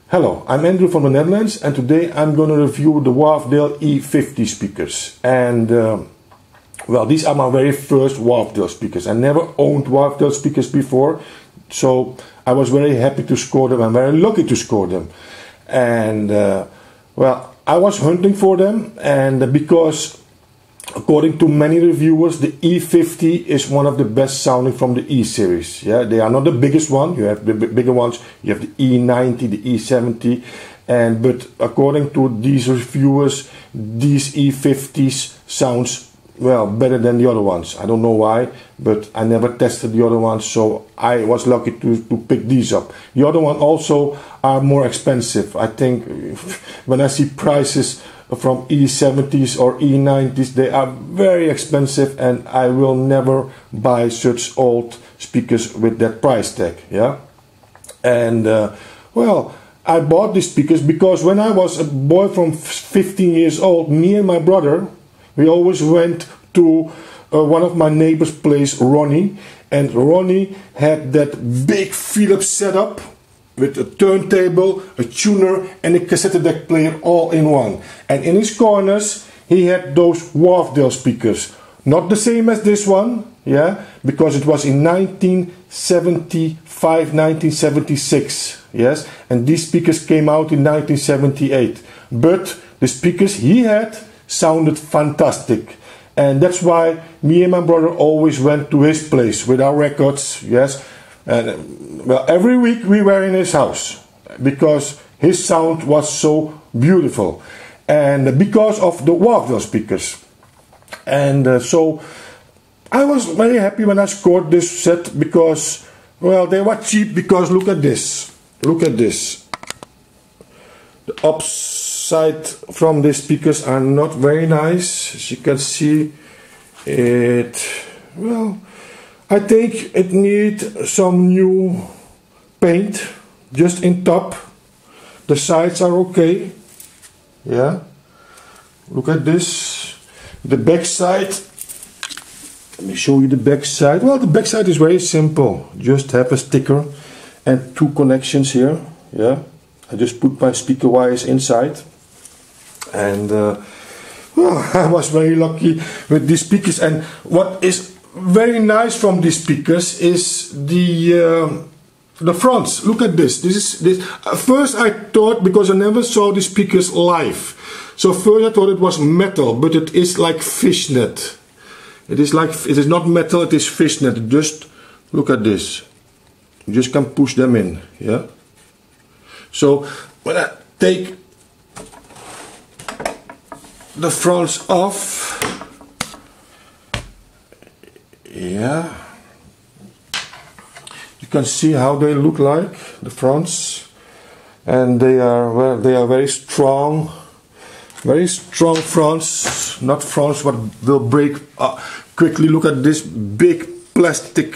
Hello, I'm Andrew from the Netherlands, and today I'm going to review the Wharfedale E50 speakers. And well, these are my very first Wharfedale speakers. I never owned Wharfedale speakers before, so I was very happy to score them. I'm very lucky to score them. And well, I was hunting for them, and because according to many reviewers, the E50 is one of the best sounding from the E series. Yeah, they are not the biggest one. You have the bigger ones. You have the E90, the E70, but according to these reviewers, these E50s sounds well better than the other ones. I don't know why, but I never tested the other ones, so I was lucky to pick these up. The other one also are more expensive. I think when I see prices from E70s or E90s, they are very expensive, and I will never buy such old speakers with that price tag. Yeah, and well, I bought these speakers because when I was a boy from 15 years old, me and my brother, we always went to one of my neighbor's place, Ronnie, and Ronnie had that big Philips setup with a turntable, a tuner, and a cassette deck player all in one. And in his corners, he had those Wharfedale speakers. Not the same as this one, yeah, because it was in 1975, 1976, yes, and these speakers came out in 1978. But the speakers he had sounded fantastic. And that's why me and my brother always went to his place with our records, yes. And well, every week we were in his house because his sound was so beautiful, and because of the Wharfedale speakers. And so I was very happy when I scored this set because, well, they were cheap. Because look at this, the upside from the speakers are not very nice. As you can see, it, well, I think it needs some new paint just in top. The sides are okay. Yeah. Look at this. The back side. Let me show you the back side. Well, the back side is very simple. Just have a sticker and two connections here. Yeah. I just put my speaker wires inside. And well, I was very lucky with these speakers. And what is very nice from these speakers is the fronts. Look at this. This. First I thought, because I never saw these speakers live, so first I thought it was metal, but it is like fishnet. It is not metal. It is fishnet. Just look at this. You just can push them in. Yeah. So when I take the fronts off, yeah, you can see how they look like, the fronts, and they are, well, they are very strong fronts, not fronts what will break quickly. Look at this big plastic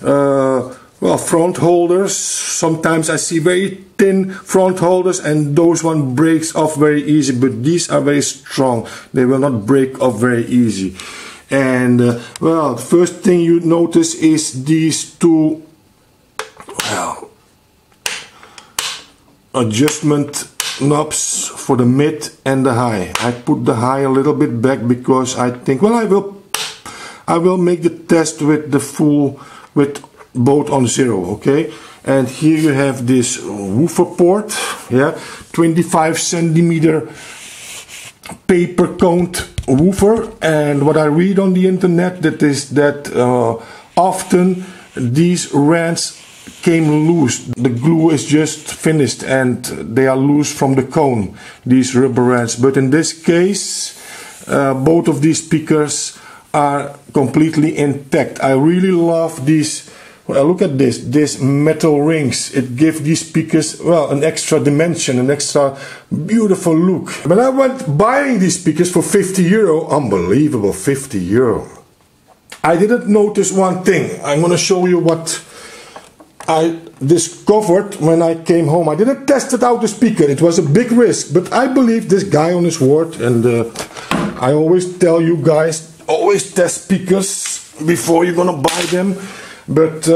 well, front holders. Sometimes I see very thin front holders, and those one breaks off very easy, but these are very strong. They will not break off very easy. And well, the first thing you notice is these two, well, adjustment knobs for the mid and the high. I put the high a little bit back because I think, well, I will make the test with the full, with both on 0, okay. And here you have this woofer port, yeah, 25 centimeter paper coned woofer. And what I read on the internet, that is that often these rands came loose. The glue is just finished and they are loose from the cone, these rubber rands. But in this case, both of these speakers are completely intact. I really love these. Well, look at this metal rings. It gives these speakers, well, an extra dimension, an extra beautiful look. When I went buying these speakers for 50 euro, unbelievable, 50 euro, I didn't notice one thing. I'm going to show you what I discovered when I came home. I didn't test it out, the speaker. It was a big risk, but I believe this guy on his word. And I always tell you guys, always test speakers before you're going to buy them. But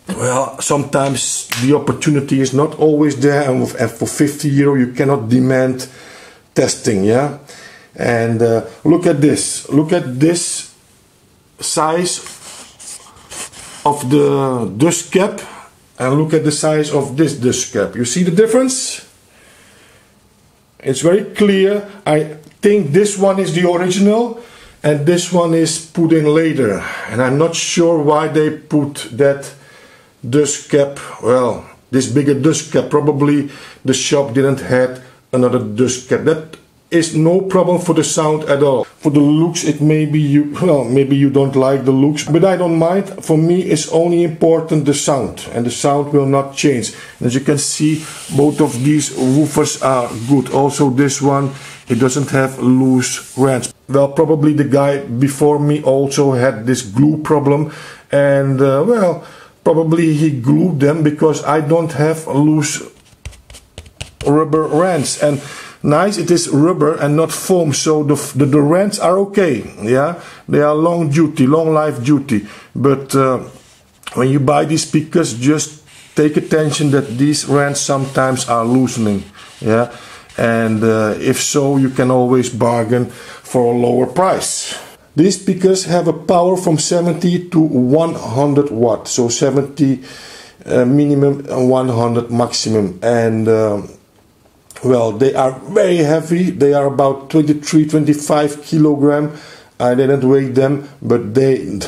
well, sometimes the opportunity is not always there, and for 50 euro you cannot demand testing, yeah. And look at this size of the dust cap, and look at the size of this dust cap. You see the difference? It's very clear. I think this one is the original and this one is put in later, and I'm not sure why they put that dust cap, well, this bigger dust cap. Probably the shop didn't have another dust cap. That is no problem for the sound at all. For the looks, it maybe you don't like the looks, but I don't mind. For me, it's only important the sound, and the sound will not change. As you can see, both of these woofers are good. Also this one, it doesn't have loose rands. Well, probably the guy before me also had this glue problem, and well, probably he glued them because I don't have loose rubber rands. And nice, it is rubber and not foam, so the rands are okay, yeah, they are long life duty. But when you buy these speakers, just take attention that these rands sometimes are loosening, yeah, and if so, you can always bargain for a lower price. These speakers have a power from 70 to 100 watt, so 70 minimum and 100 maximum, and well, they are very heavy. They are about 23-25 kilogram. I didn't weigh them, but they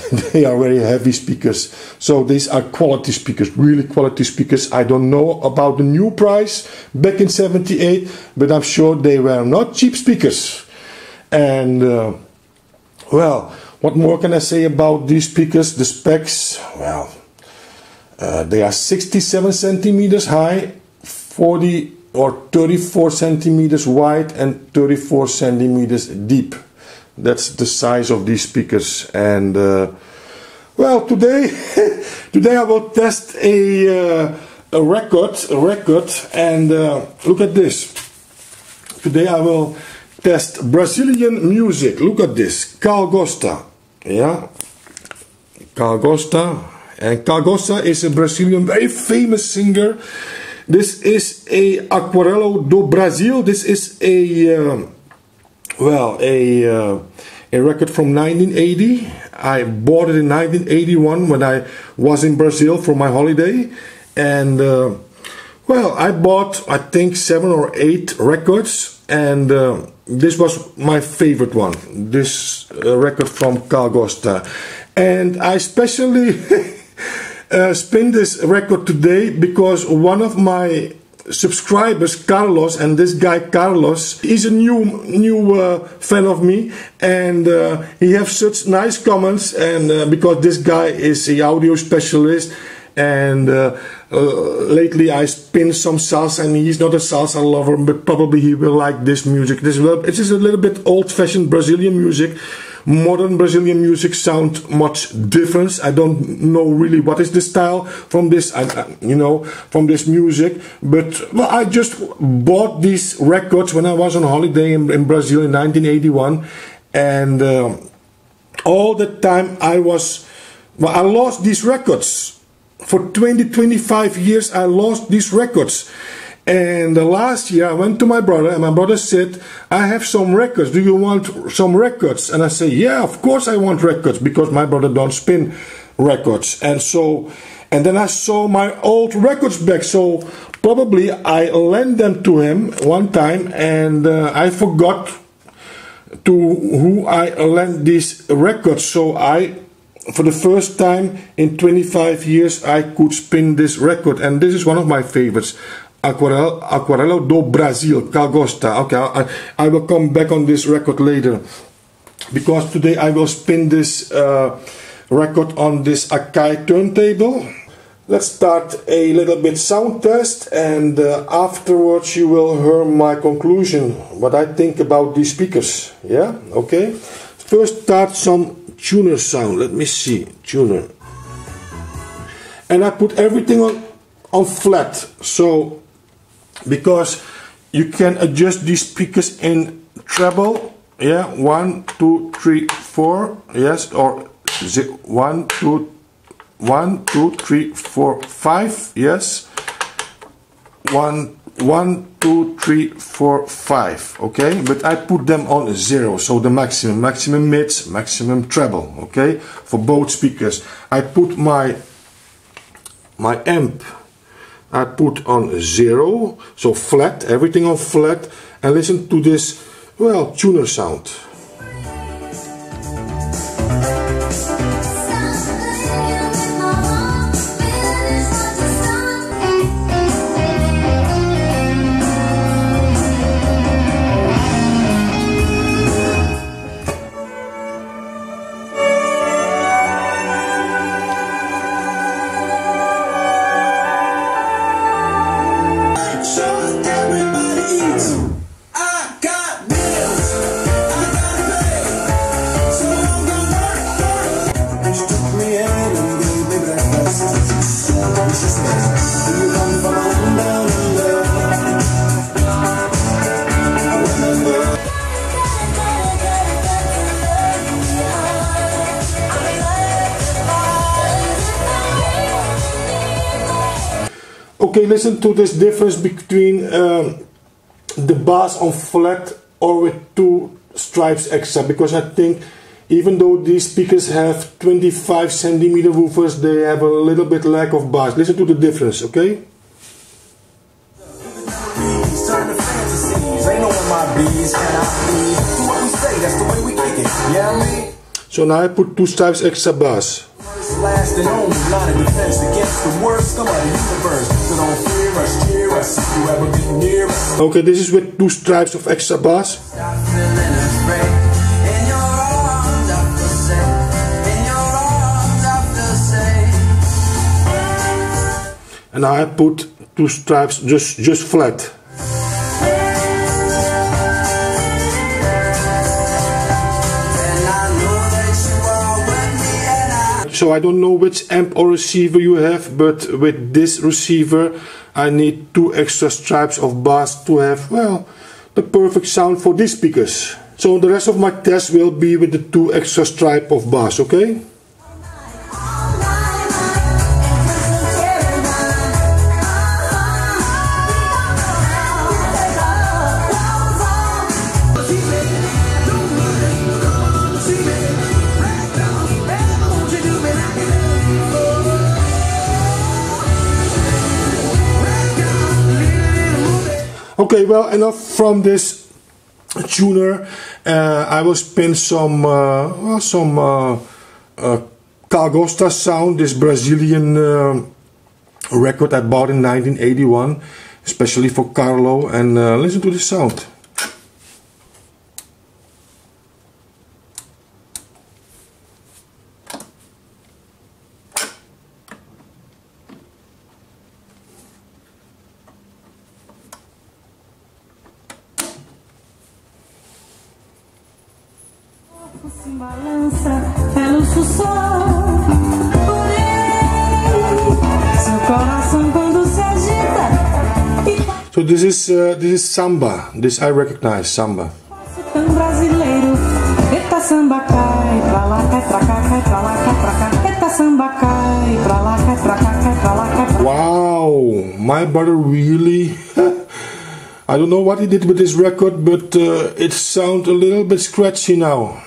are very heavy speakers. So these are quality speakers, really quality speakers. I don't know about the new price back in 78, but I'm sure they were not cheap speakers. And well, what more can I say about these speakers? The specs, well, they are 67 centimeters high, 40 or 34 centimeters wide, and 34 centimeters deep. That's the size of these speakers. And well, today I will test a record, and look at this. Today I will test Brazilian music. Look at this, Carl Costa, yeah, Carl Costa, and Carl Costa is a Brazilian very famous singer. This is a Aquarello do Brasil. This is a well, a record from 1980. I bought it in 1981 when I was in Brazil for my holiday, and well, I bought I think 7 or 8 records, and this was my favorite one. This record from Carl Costa, and I especially spin this record today because one of my subscribers, Carlos, and this guy Carlos is a new fan of me, and he has such nice comments, and because this guy is a audio specialist, and lately I spin some salsa, and he's not a salsa lover, but probably he will like this music. It is a little bit old-fashioned Brazilian music. Modern Brazilian music sound much different. I don't know really what is the style from this, you know, from this music. But well, I just bought these records when I was on holiday in Brazil in 1981, and all the time I lost these records. For 20-25 years I lost these records. And last year I went to my brother, and my brother said, I have some records, do you want some records? And I say, yeah, of course I want records, because my brother don't spin records. And then I saw my old records back, so probably I lent them to him one time, and I forgot to who I lent these records. So for the first time in 25 years I could spin this record, and this is one of my favorites. Aquarello do Brasil, Carl Costa. Okay, I will come back on this record later, because today I will spin this record on this Akai turntable. Let's start a little bit sound test, and afterwards you will hear my conclusion, what I think about these speakers. Yeah, okay. First start some tuner sound. Let me see, tuner. And I put everything on flat, so because you can adjust these speakers in treble, yeah, 1 2 3 4, yes, or 1 2 1, 2, 3, 4, 5. Yes. 1, 2, 3, 4, 5. Okay, but I put them on 0, so the maximum mids, maximum treble. Okay, for both speakers. I put my amp, I put on 0, so flat, everything on flat, and listen to this, well, tuner sound. Okay, listen to this difference between the bass on flat or with 2 stripes extra, because I think even though these speakers have 25 centimeter woofers, they have a little bit lack of bass. Listen to the difference, okay? So now I put 2 stripes extra bass. Last and only line of defense against the worst scum of the universe. So don't fear us, cheer us, if you ever get near us. Okay, this is with 2 stripes of extra bass. Stop feeling afraid. In your arms I feel safe. In your arms I feel safe. And now I put 2 stripes just flat. So I don't know which amp or receiver you have, but with this receiver I need 2 extra stripes of bass to have, well, the perfect sound for these speakers. So the rest of my test will be with the 2 extra stripes of bass, okay? Okay, well, enough from this tuner. I will spin some Calgosta sound, this Brazilian record I bought in 1981, especially for Carlo, and listen to the sound. Se balança, é luxo só. Porém, seu coração quando se agita. So this is samba. This I recognize, samba. Tão brasileiro. Eita samba cai pra lá, cai pra cá, cai pra lá, cai pra cá. Eita samba cai pra lá, cai pra cá, cai pra lá, cai pra cá. Wow, my brother really. I don't know what he did with this record, but it sounds a little bit scratchy now.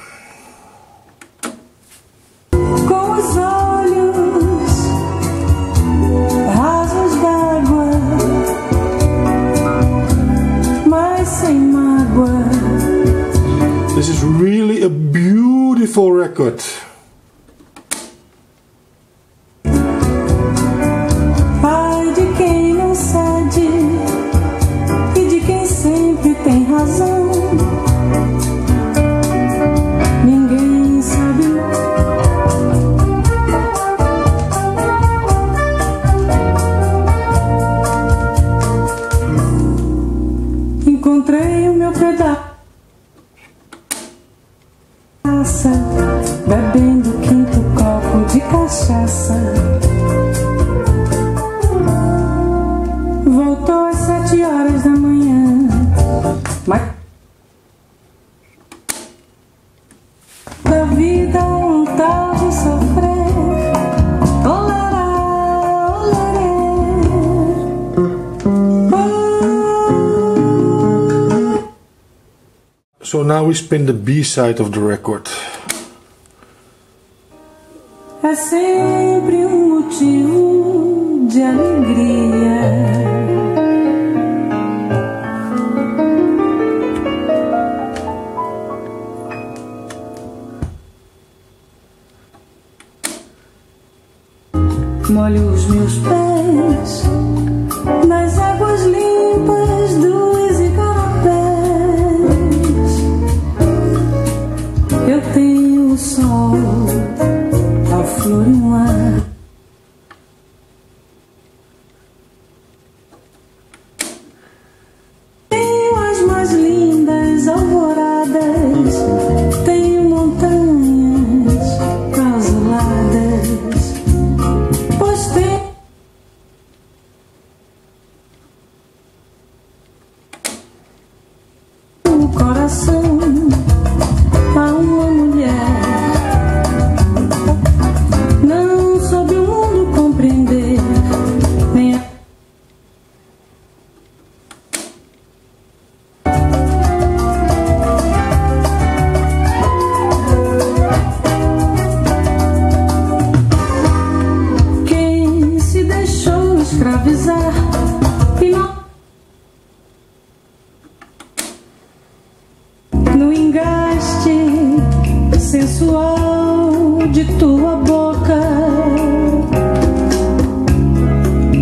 This is really a beautiful record. Pai de quem não cede e de quem sempre tem razão. Ninguém sabe. Encontrei o meu pedaço. Bebendo quinto copo de cachaça. Voltou às 7 horas da manhã. Mas da vida um tal de sofrer. So now we spin the B side of the record. É sempre motivo de alegria. Molho os meus pés nas águas limpas dos igarapés. Eu tenho o sol, a flor e o ar. Tenho as mais lindas alvoradas. Tenho montanhas casuladas. Pois tenho o coração a uma mulher. Não soube o mundo compreender nem a... Quem se deixou escravizar e não no engaste sensual de tua boca,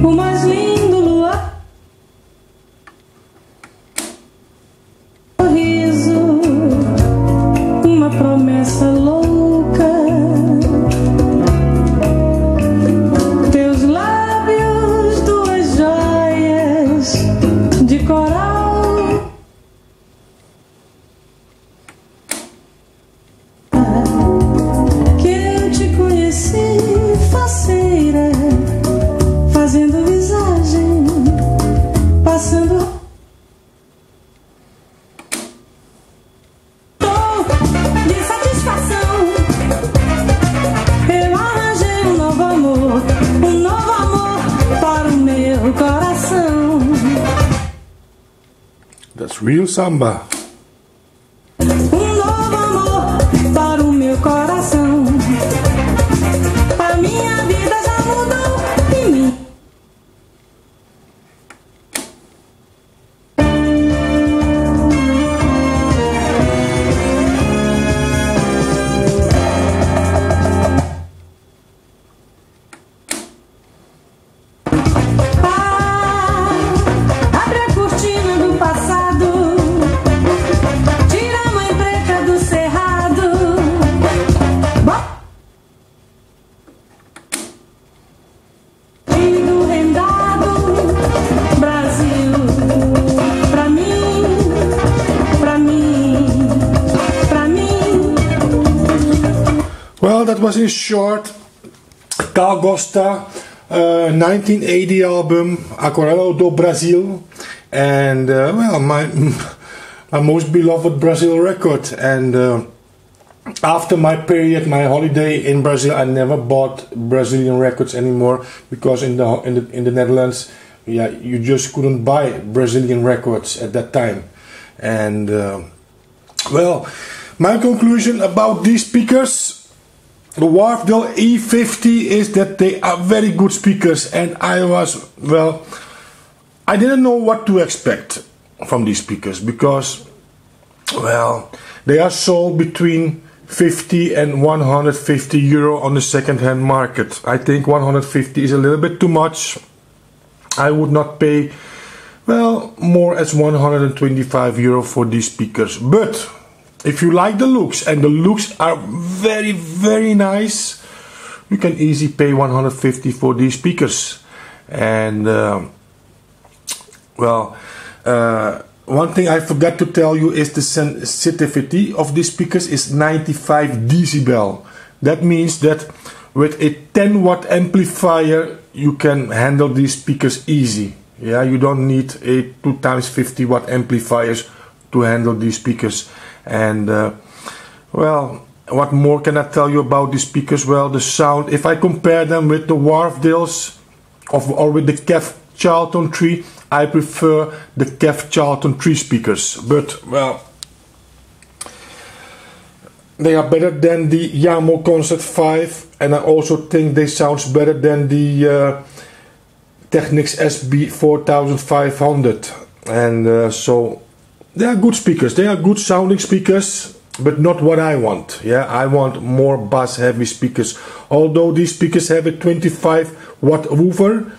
o mais lindo luar, sorriso, uma promessa louca, teus lábios, duas joias de coral. Que eu te conheci faceira, fazendo visagem, passando de satisfação. Eu arranjei um novo amor para o meu coração. That's real samba. Um novo amor para o meu coração. A minha vida já mudou em mim. Abre a cortina do passado, tira a mãe preta do cerrado. E do rendado, Brasil, pra mim, pra mim, pra mim. Well, that was in short Carl Costa 1980 album Aquarela do Brasil, and well, my most beloved Brazil record. And after my period, my holiday in Brazil, I never bought Brazilian records anymore, because in the Netherlands, yeah, you just couldn't buy Brazilian records at that time. And well, my conclusion about these speakers, the Wharfedale E50, is that they are very good speakers, and I didn't know what to expect from these speakers, because, well, they are sold between 50 and 150 euro on the second-hand market. I think 150 is a little bit too much. I would not pay, well, more as 125 euro for these speakers. But if you like the looks, and the looks are very, very nice, you can easily pay 150 for these speakers. And well, one thing I forgot to tell you is the sensitivity of these speakers is 95 decibel. That means that with a 10 watt amplifier you can handle these speakers easy. Yeah, you don't need a 2 times 50 watt amplifiers to handle these speakers. And well, what more can I tell you about these speakers? Well, the sound, if I compare them with the Wharfedales or with the Kev Charlton 3, I prefer the Kev Charlton 3 speakers. But well, They are better than the Yamaha Concert 5, and I also think they sound better than the Technics SB 4500. And so they are good speakers. They are good sounding speakers, but not what I want. Yeah, I want more bass heavy speakers. Although these speakers have a 25 watt woofer,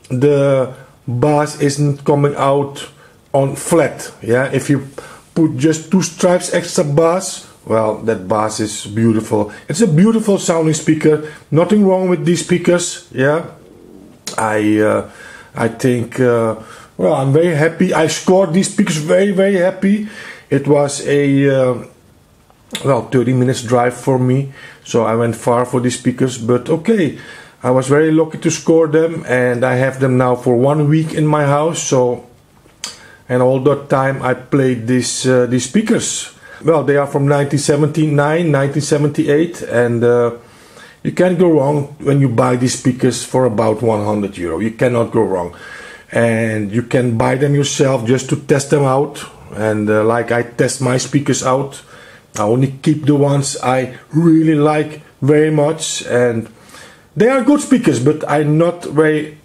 the bass isn't coming out on flat. Yeah, if you put just 2 stripes extra bass, well, that bass is beautiful. It's a beautiful sounding speaker. Nothing wrong with these speakers. Yeah, I think well, I'm very happy. I scored these speakers very happy. It was a well, 30 minutes drive for me, so I went far for these speakers, but okay, I was very lucky to score them, and I have them now for 1 week in my house. So, and all that time I played these speakers. Well, they are from 1979, 1978, and you can't go wrong when you buy these speakers for about 100 euro. You cannot go wrong, and you can buy them yourself just to test them out. And like I test my speakers out, I only keep the ones I really like very much, and they are good speakers, but I'm not very,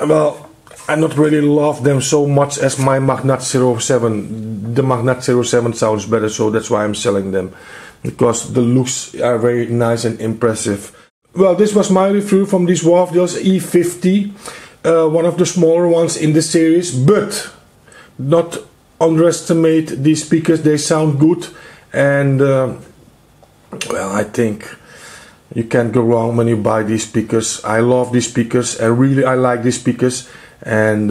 well, I not really love them so much as my Magnat 07. The Magnat 07 sounds better, so that's why I'm selling them, because the looks are very nice and impressive. Well, this was my review from these Wharfedale E50, one of the smaller ones in the series, but not underestimate these speakers. They sound good, and well, I think you can't go wrong when you buy these speakers. I love these speakers, and really I like these speakers, and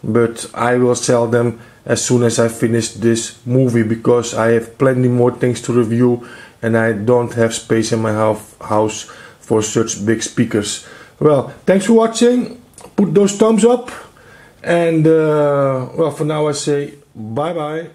but I will sell them as soon as I finish this movie, because I have plenty more things to review, and I don't have space in my house for such big speakers. Well, thanks for watching. Put those thumbs up, and well, for now I say bye bye.